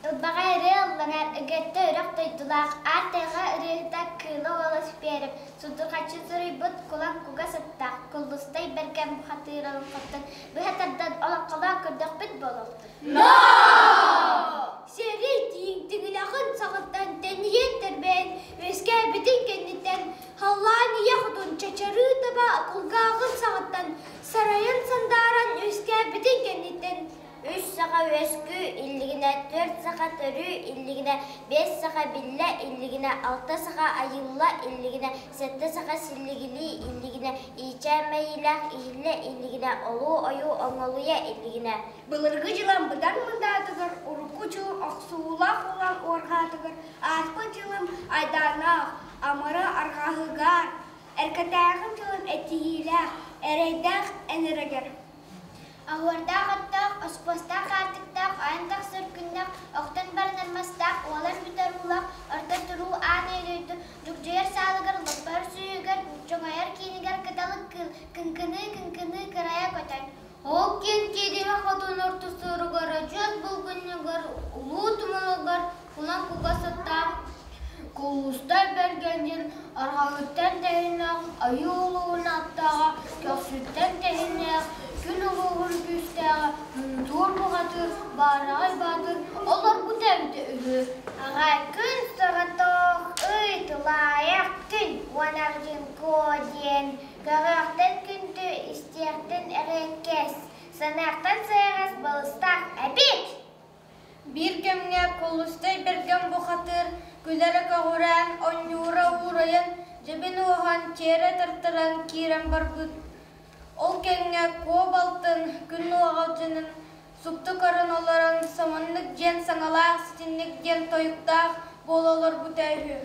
Ilbagayri ıllangar ögette ıraq doydulaq, artayga ırıhdak kılı olas berip, sudurqaçı sırıybıt kulan kuga sıttaq, kullustay bergen bu hatıralım qattan, bu hatardan olaqalan kırdak bit bolaktır. No! Seri tiyin tıgılaqın sağıttan teniyen terben, öskay bitin kenditten, hallani yaxudun çaçarı taba kulgağın sağıttan, sarayan sandaran öskay bitin kenditten, 3 sağa öskü illigine, 4 sağa törü illigine, 5 sağa bille illigine, 6 sağa ayılla illigine, 7 sağa silligili illigine, içemeyilak ihle illigine, olu oyu oңoluya illigine. Былыргы жылан быдан мындатыгыр, урукку жылым ақсуулақ olan орғатыгыр, аспы жылым айданақ, амыры арғағығар, әркетағым жылым әтігілақ, әрейдақ әнірігір. Ahordaq attaq, ospostaq artıqtaq, ayındaq sürkünnaq, oqtan barınarmastaq, oğlan bütarulaq, orta turu an eyleydi, durcayar sağlıgar, lopar suyugar, çoğayar kinigar, kıdalık kıl, kınkını kıraya kotan. Okken kedime xotun orta sorugar, acıt bulgunlugar, ulu tumulugar, ulan kugasıttaq. Kulustar bergendir, arğağıttan tehinnaq, ayı uluğun attağa, köksütten tehinnaq, gün uluğun güstağa, tur buğatır, barağay batır, olur bu devde ölü. Ağa gün sıratoq, ıytılayak gün, vanağcın kodyen, görüqten küntü, istiqten erekkes, sanaqtan sayğas balыстaq әбет. Bir kemge kulustay bergen bu hatır, güzele kağuran, onjura uğrayan, cebin oğan, çere tırtıran kiren barbut. Ol kenge kobaltın, gün oğalcının, suptu karın olaran, samanlık jen sanalaq, sitinlik jen toyuktaq, bol olur bu teyhü.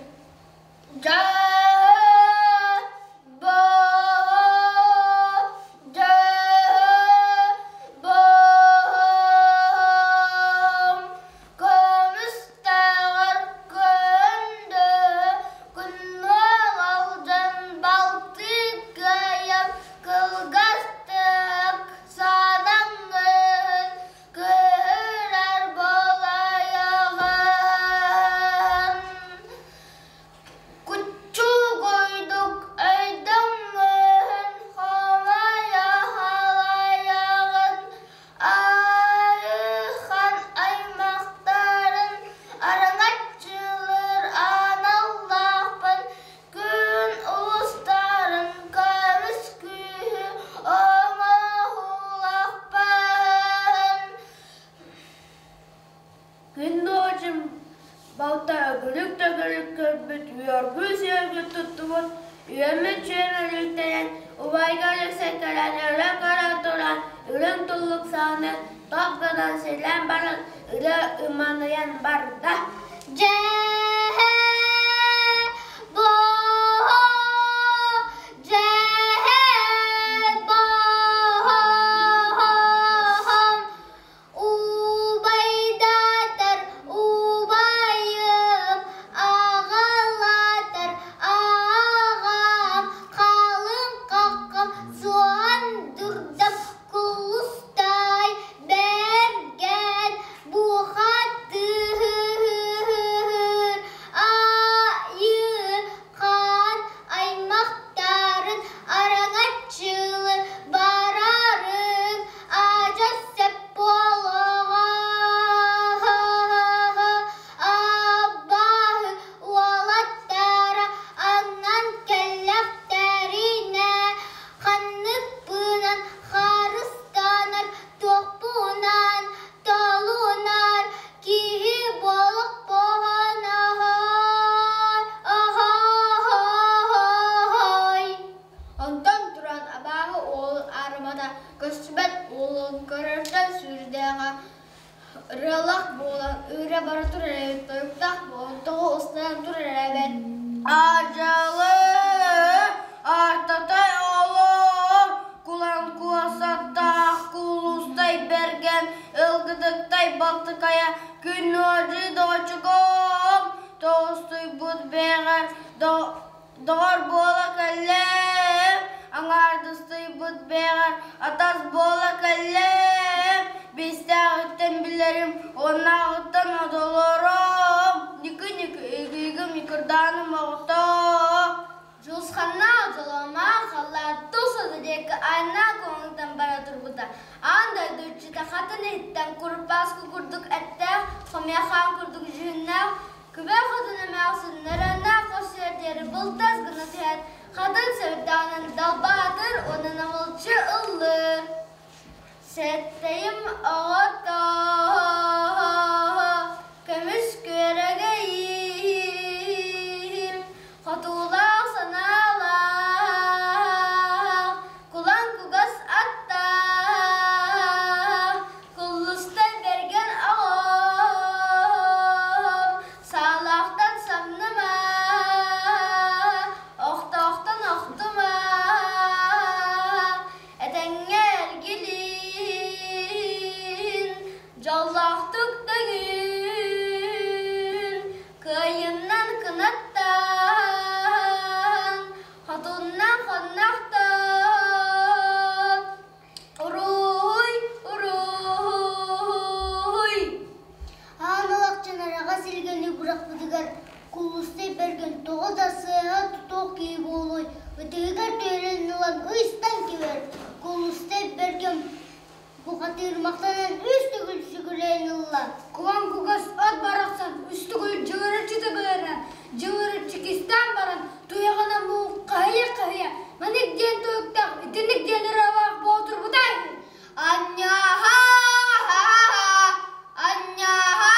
аңардысты бұд бәғар, атас бола кәлем, бестәғыттен білерім, онағыттан адоларым, Никы-никы егігі микірданым ағыта. Жулсқанна жолама қалатты сөзідегі айна көңілден бара тұрбыда. Андай дүрчіті қатын еттен күрпасқы күрдік әтті, қомияқан күрдік жүннәу, күбе қадыны мәусін нұрана қосердері бұлтаз ғына тәйт. Қадын сәвдағынан далбадыр, оның амылчы ұлыр. Сәттейім ағыта, көміш көрегейім, қатулақ саналақ, құлан күгас атта, күлістай берген ағым, салақтан самныма, оқтақтан оқтыма, әтәңе әлгелін, жаллақтық дәгін, кайыннан кынаттан, қатуннан қаннақтан, ұруй, ұруй. Анылақ жанараға селгені бұрақ бұдығар, күлістай берген тоғызасыға тұтоқ кей болой, өтегер түйрен ұлан ұйстан кебер, күлістай берген бұқатыр мақтанан үстігіл сүгілейін ұлан. Куан күгас ат барақсан, үстігіл жығырычы тігілерін, жығырычы кестен баран, туяғана мұл қайы-қайы, мәнік ден тойықтақ, үтінік ден ұравақ болтыр бұдай. Анняға, анняға,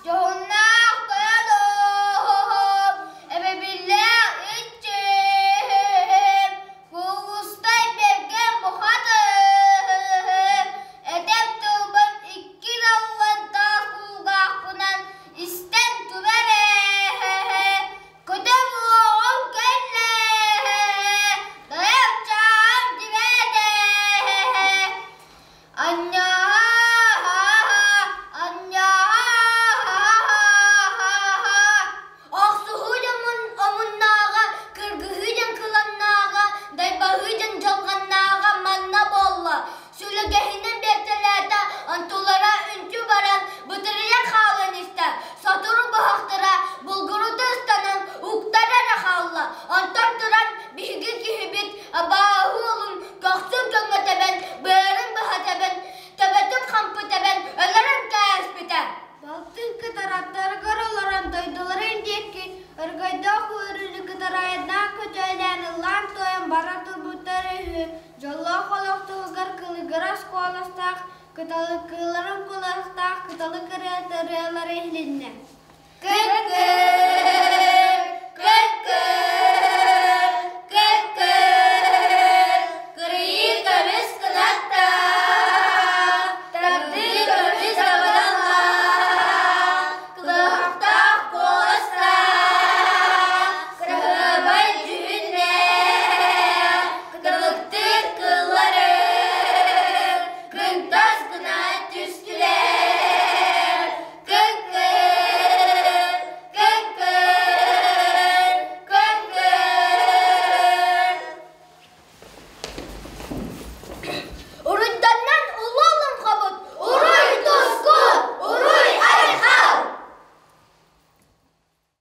жоғынақ қойадым, әбе білер етчем, күлістай берген бұқатым, әдеп тұлбын иккін алуан тақуғақ бұнан істен түбәре, көтім оғым кәлі, дайық чағым дебеді. Ақсығыден омыннаға, кіргіғыден қыланнаға, дайбағыден жалғаннаға манна болла. Сүлігәхінен бертеләді, антулара үнчі баран, бұтырыян қалын істі. Сатыру бұхақтыра, бұлғыруды ұстанан, ұқтара рақалла. Антар тұран, бігі кихібет, абағы олым, көқсін көңі тәбән, бәрін бұға тәбән, тәбәтін қампы тәбән, өлірін кәс бітән. Балтын кытараттары ғараларан дойдыларын деккен, ұрғайда құйрылы кытарайынан көтәйлән ұлан тойын бара тұрбұттары жолла қолақтығығар кылығырас қоластақ, кыталы кыларын қоластақ, кыталы кыры әрелері еліне. Күн-күн!